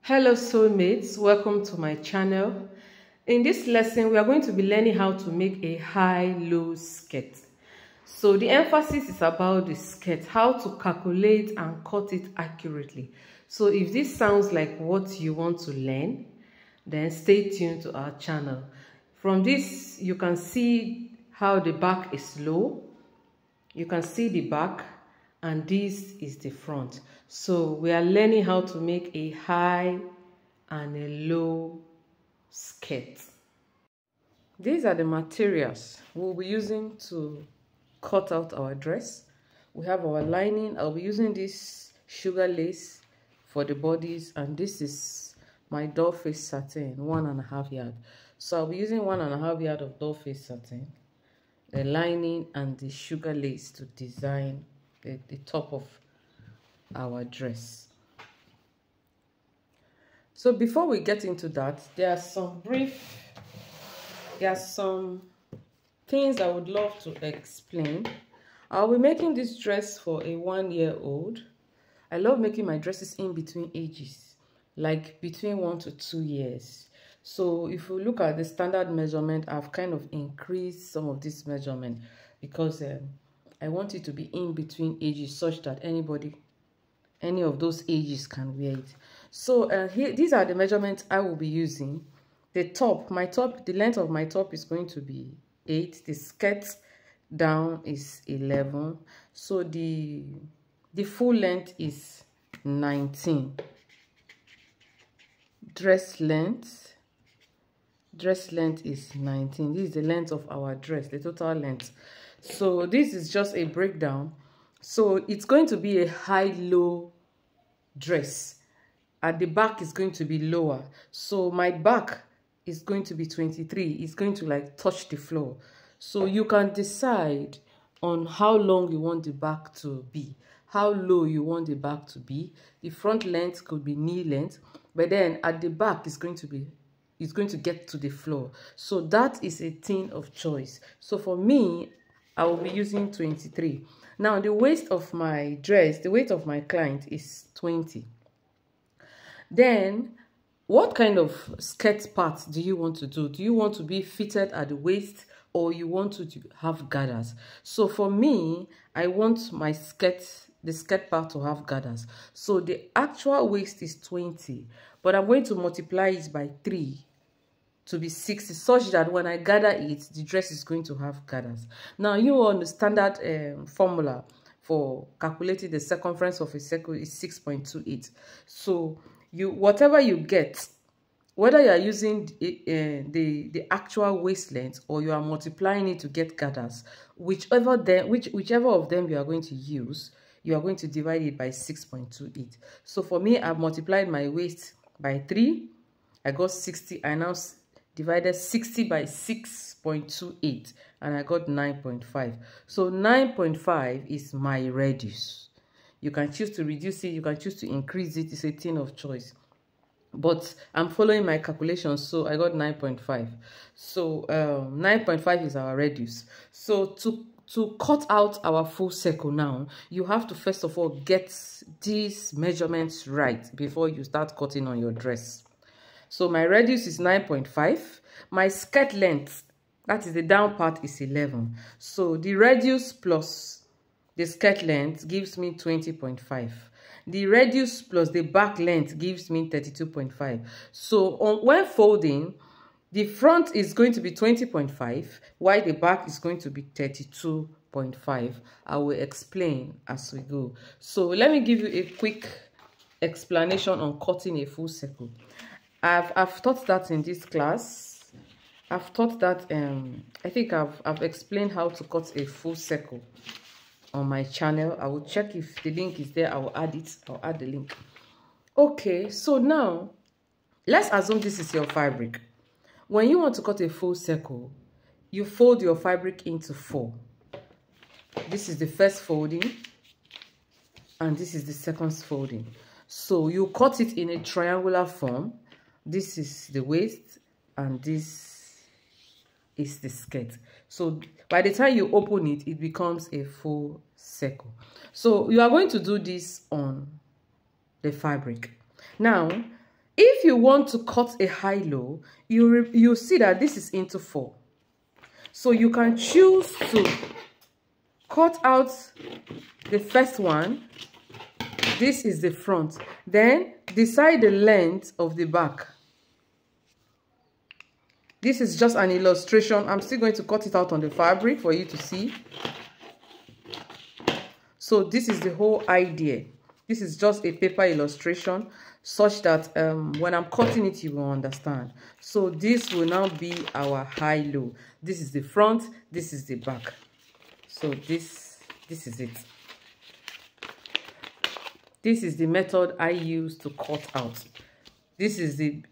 Hello soulmates, welcome to my channel. In this lesson we are going to be learning how to make a high-low skirt. So the emphasis is about the skirt, how to calculate and cut it accurately. So if this sounds like what you want to learn, then stay tuned to our channel. From this you can see how the back is low. You can see the back, and this is the front. So we are learning how to make a high and a low skirt. These are the materials we'll be using to cut out our dress. We have our lining. I'll be using this sugar lace for the bodies, and this is my doll face satin, 1.5 yard. So I'll be using 1.5 yard of doll face satin, the lining and the sugar lace to design the top of our dress. So before we get into that, there are some things I would love to explain. I'll be making this dress for a 1-year-old. I love making my dresses in between ages, like between 1 to 2 years. So if you look at the standard measurement, I've kind of increased some of this measurement because I want it to be in between ages such that any of those ages can wear it. So these are the measurements I will be using. The length of my top is going to be 8. The skirt down is 11. So the full length is 19. Dress length is 19. This is the length of our dress, the total length. So this is just a breakdown. So it's going to be a high-low dress. At the back is going to be lower. So my back is going to be 23. It's going to like touch the floor. So you can decide on how long you want the back to be, how low you want the back to be. The front length could be knee length, but then at the back it's going to get to the floor. So that is a thing of choice. So for me, I will be using 23. Now the waist of my dress, the weight of my client is 20. Then what kind of skirt part do you want to do? Do you want to be fitted at the waist, or you want to have gathers? So for me, I want my the skirt part to have gathers. So the actual waist is 20, but I'm going to multiply it by 3 to be 60, such that when I gather it, the dress is going to have gathers. Now, you know the standard formula for calculating the circumference of a circle is 6.28. So whatever you get, whether you are using the actual waist length or you are multiplying it to get gathers, whichever of them you are going to use, you are going to divide it by 6.28. So for me, I've multiplied my waist by 3. I got 60. I now divided 60 by 6.28, and I got 9.5. So 9.5 is my radius. You can choose to reduce it, you can choose to increase it. It's a thing of choice. But I'm following my calculations, so I got 9.5. So 9.5 is our radius. So to cut out our full circle now, you have to first of all get these measurements right before you start cutting on your dress. So my radius is 9.5. My skirt length, that is the down part, is 11. So the radius plus the skirt length gives me 20.5. The radius plus the back length gives me 32.5. So when folding, the front is going to be 20.5, while the back is going to be 32.5. I will explain as we go. So let me give you a quick explanation on cutting a full circle. I've taught that in this class. I've taught that I think I've explained how to cut a full circle on my channel. I will check if the link is there. I will add it. I'll add the link. Okay, so now let's assume this is your fabric. When you want to cut a full circle, you fold your fabric into 4. This is the first folding, and this is the second folding. So you cut it in a triangular form. This is the waist, and this is the skirt. So by the time you open it, it becomes a full circle. So you are going to do this on the fabric. Now, If you want to cut a high-low, you see that this is into 4. So you can choose to cut out the first one. This is the front. Then decide the length of the back. This is just an illustration. I'm still going to cut it out on the fabric for you to see. So this is the whole idea. This is just a paper illustration such that when I'm cutting it, you will understand. So this will now be our high-low. This is the front, this is the back. So this is it. This is the method I use to cut out. This is the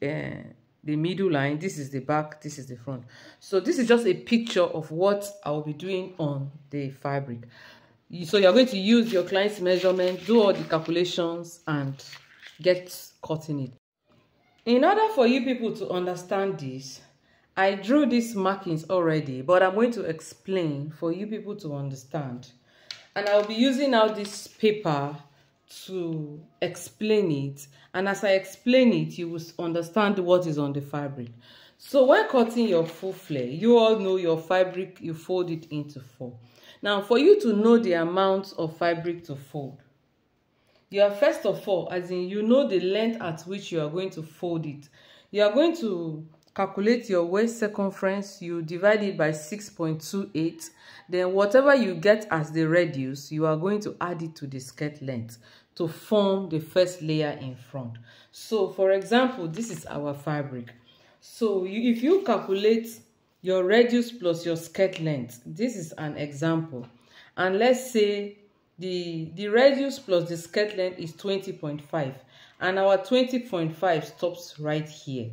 middle line, this is the back, this is the front. So this is just a picture of what I'll be doing on the fabric. So you're going to use your client's measurement, do all the calculations, and get cutting it. In order for you people to understand this, I drew these markings already, but I'm going to explain for you people to understand. And I'll be using now this paper to explain it. And as I explain it, you will understand what is on the fabric. So when cutting your full flare, you all know your fabric, you fold it into 4. Now, for you to know the amount of fabric to fold, you are first of all, as in you know the length at which you are going to fold it. You are going to calculate your waist circumference, you divide it by 6.28. Then whatever you get as the radius, you are going to add it to the skirt length to form the first layer in front. So for example, this is our fabric. So if you calculate your radius plus your skirt length, this is an example, and let's say the radius plus the skirt length is 20.5, and our 20.5 stops right here.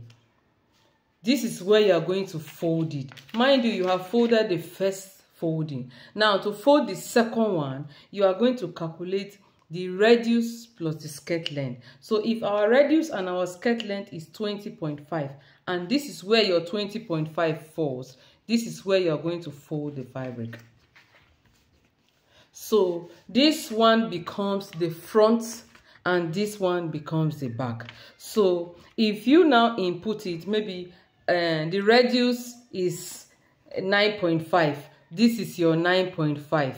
This is where you are going to fold it. Mind you, you have folded the first folding. Now to fold the second one, you are going to calculate the radius plus the skirt length. So if our radius and our skirt length is 20.5, and this is where your 20.5 falls, this is where you are going to fold the fabric. So this one becomes the front and this one becomes the back. So if you now input it, maybe the radius is 9.5, this is your 9.5,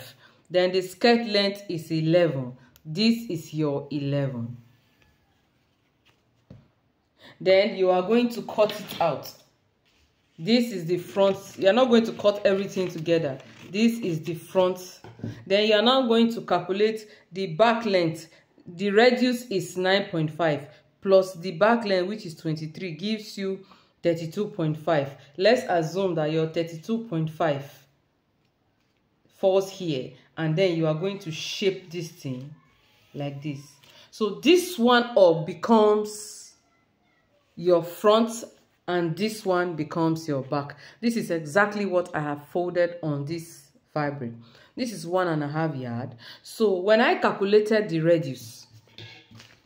then the skirt length is 11, this is your 11. Then you are going to cut it out. This is the front. You are not going to cut everything together. This is the front. Then you are now going to calculate the back length. The radius is 9.5 plus the back length, which is 23, gives you 32.5. Let's assume that your 32.5 falls here, and then you are going to shape this thing like this. So this one up becomes your front and this one becomes your back. This is exactly what I have folded on this fabric. This is 1.5 yards. So when I calculated the radius,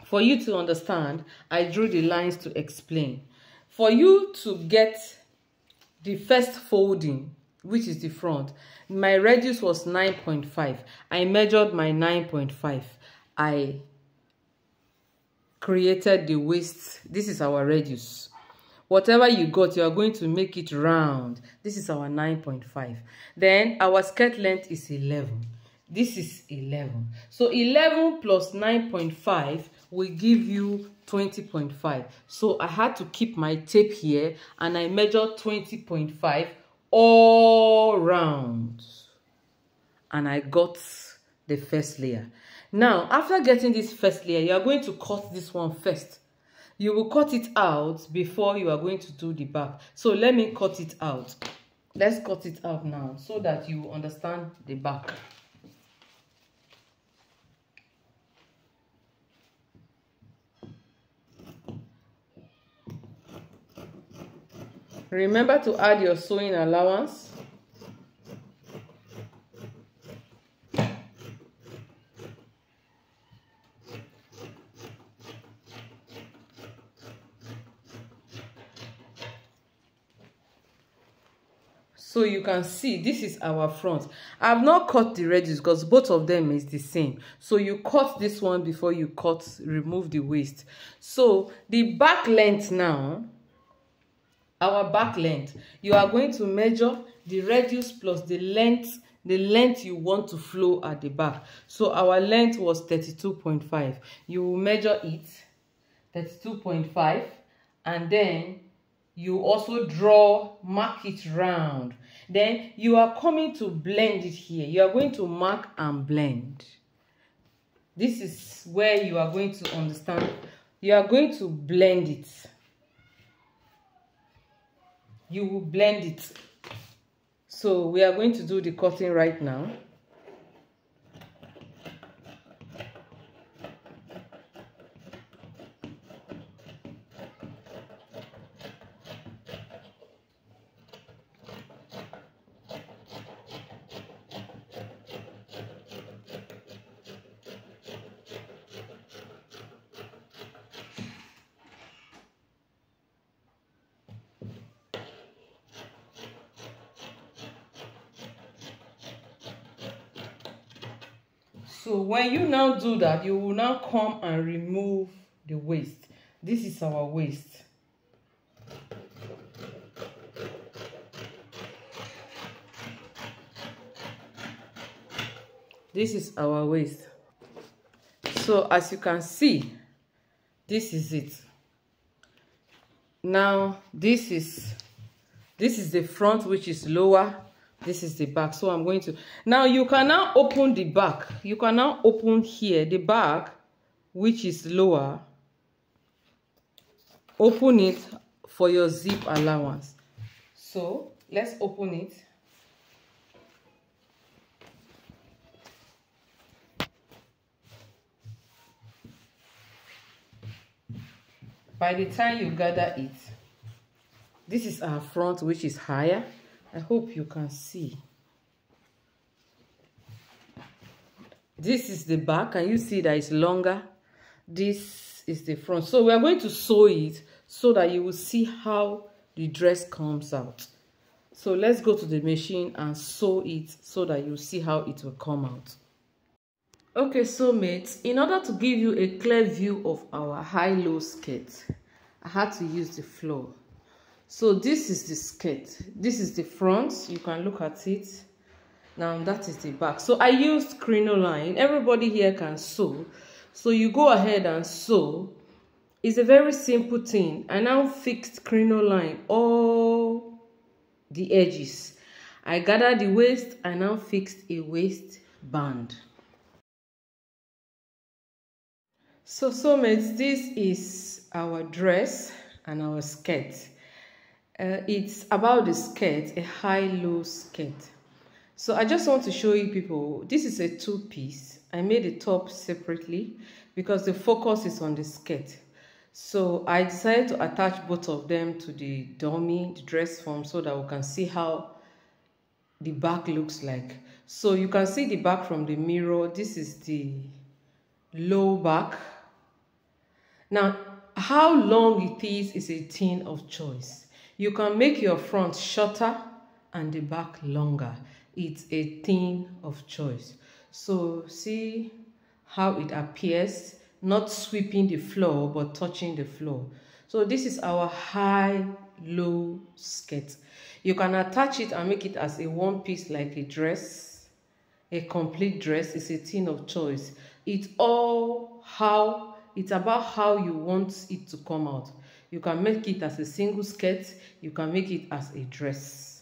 for you to understand, I drew the lines to explain. For you to get the first folding, which is the front, my radius was 9.5. I measured my 9.5. I created the waist. This is our radius. Whatever you got, you are going to make it round. This is our 9.5. Then our skirt length is 11. This is 11. So 11 plus 9.5 will give you 20.5. So I had to keep my tape here and I measured 20.5 all round. And I got the first layer. Now, after getting this first layer, you are going to cut this one first. You will cut it out before you are going to do the back. So let me cut it out. Let's cut it out now so that you understand the back. Remember to add your sewing allowance. So you can see this is our front. I have not cut the edges because both of them is the same. So you cut this one before you remove the waist. So the back length now, our back length, you are going to measure the radius plus the length you want to flow at the back. So our length was 32.5. You will measure it 32.5, and then you also mark it round. Then you are coming to blend it here. You are going to mark and blend. This is where you are going to understand. You are going to blend it. You will blend it. So we are going to do the cutting right now. So when you now do that, you will now come and remove the waist. This is our waist. This is our waist. So as you can see, this is it. Now this is the front, which is lower. This is the back. So I'm going to, now you can now open the back. You can now open here the back, which is lower. Open it for your zip allowance. So let's open it. By the time you gather it, this is our front, which is higher. I hope you can see. This is the back. Can you see that it's longer? This is the front. So we are going to sew it so that you will see how the dress comes out. So let's go to the machine and sew it so that you see how it will come out. Okay, so mates, in order to give you a clear view of our high-low skirt, I had to use the floor. So this is the skirt. This is the front. You can look at it. Now that is the back. So I used crinoline. Everybody here can sew. So you go ahead and sew. It's a very simple thing. I now fixed crinoline all the edges. I gathered the waist. I now fixed a waist band. So mates, this is our dress and our skirt. It's about the skirt, a high-low skirt. So I just want to show you people, this is a two-piece. I made the top separately because the focus is on the skirt. So I decided to attach both of them to the dummy, the dress form, so that we can see how the back looks like. So you can see the back from the mirror. This is the low back. Now, how long it is a thing of choice. You can make your front shorter and the back longer. It's a thing of choice. So see how it appears, not sweeping the floor, but touching the floor. So this is our high-low skirt. You can attach it and make it as a one piece like a dress, a complete dress. It's a thing of choice. It's about how you want it to come out. You can make it as a single skirt. You can make it as a dress.